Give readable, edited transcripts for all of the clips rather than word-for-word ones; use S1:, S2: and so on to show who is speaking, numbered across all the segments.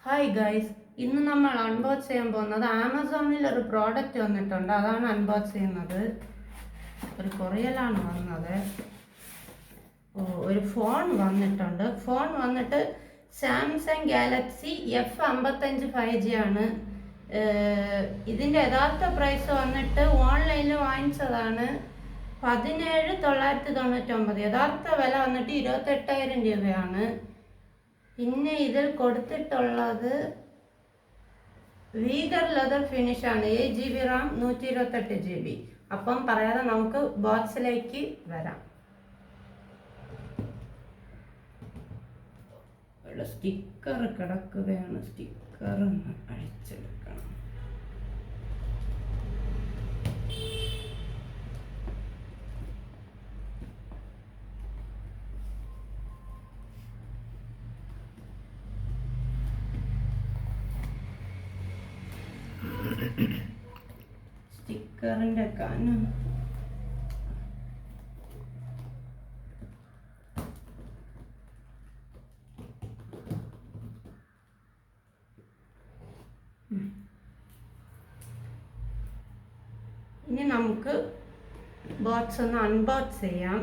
S1: Hi guys, ഇന്ന് നമ്മൾ unbox ചെയ്യാൻ പോകുന്നത് ആമസോണിൽ ഒരു പ്രോഡക്റ്റ് വന്നിട്ടുണ്ട്. അതാണ് അൺബോക്സ് ചെയ്യുന്നത്. ഒരു കൊറിയലാണ് വന്നത്. ഒരു ഫോൺ വന്നിട്ടുണ്ട്. ഫോൺ വന്നിട്ട് സാംസങ് ഗാലക്സി F55 5G ആണ്. ഇതിൻ്റെ യഥാർത്ഥ പ്രൈസ് വന്നിട്ട് ഓൺലൈനിൽ വാങ്ങിച്ചതാണ് 17,999. യഥാർത്ഥ വില വന്നിട്ട് 28,000 രൂപയാണ്. പിന്നെ ഇതിൽ കൊടുത്തിട്ടുള്ളത് വീഗർ ലെതർ ഫിനിഷാണ്. 8 GB Ram, 128 GB. അപ്പം പറയാതെ നമുക്ക് ബോക്സിലേക്ക് വരാം. സ്റ്റിക്കർ കിടക്കുകയാണ്. സ്റ്റിക്കർ അഴിച്ചെടുക്കണം. സ്റ്റിക്കറിൻ്റെ കനം ഇനി നമുക്ക് ബോക്സ് ഒന്ന് അൺബോക്സ് ചെയ്യാം.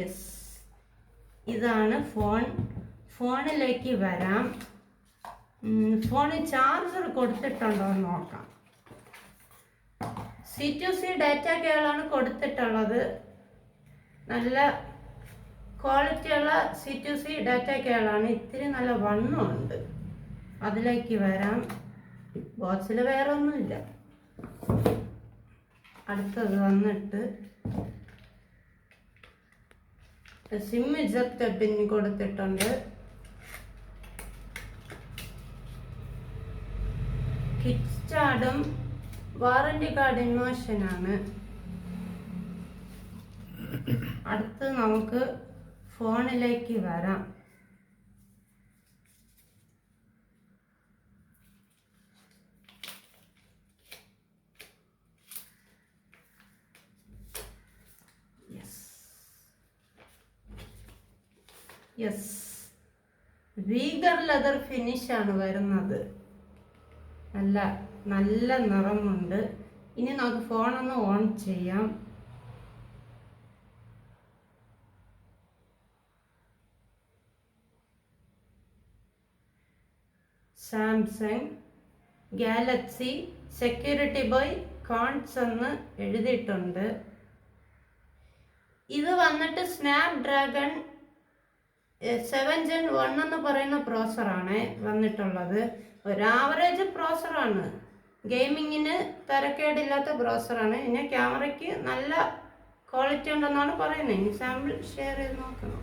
S1: യെസ്, ഇതാണ് ഫോൺ. ഫോണിലേക്ക് വരാം. ഫോണിൽ ചാർജർ കൊടുത്തിട്ടുണ്ടോ എന്ന് നോക്കാം. C2C ഡാറ്റ കേബിളാണ് കൊടുത്തിട്ടുള്ളത്. നല്ല ക്വാളിറ്റിയുള്ള C2C ഡാറ്റ കേബിളാണ്. ഇത്തിരി നല്ല വണ്ണമുണ്ട്. അതിലേക്ക് വരാം. ബോക്സിൽ വേറെ ഒന്നുമില്ല. അടുത്തത് വന്നിട്ട് സിം ഇജക്റ്റ് പിൻ കൊടുത്തിട്ടുണ്ട്. കിക്ക് സ്റ്റാർട്ടും വാറണ്ടി കാർഡ് ഇൻവേഷനാണ്. അടുത്ത് നമുക്ക് ഫോണിലേക്ക് വരാം. യെസ്, വീഗർ ലെതർ ഫിനിഷാണ് വരുന്നത്. നല്ല നല്ല നിറമുണ്ട്. ഇനി നമുക്ക് ഫോണൊന്ന് ഓൺ ചെയ്യാം. സാംസങ് ഗാലക്സി സെക്യൂരിറ്റി ബൈ കോൺസ് എന്ന് എഴുതിയിട്ടുണ്ട്. ഇത് വന്നിട്ട് സ്നാപ്ഡ്രാഗൺ 7 Gen 1 എന്ന് പറയുന്ന പ്രോസറാണ് വന്നിട്ടുള്ളത്. ഒരു ആവറേജ് പ്രോസറാണ്. ഗെയിമിങ്ങിന് തരക്കേടില്ലാത്ത പ്രോസറാണ്. പിന്നെ ക്യാമറയ്ക്ക് നല്ല ക്വാളിറ്റി ഉണ്ടെന്നാണ് പറയുന്നത്. ഇനി സാമ്പിൾ ഷെയർ ചെയ്ത് നോക്കണം.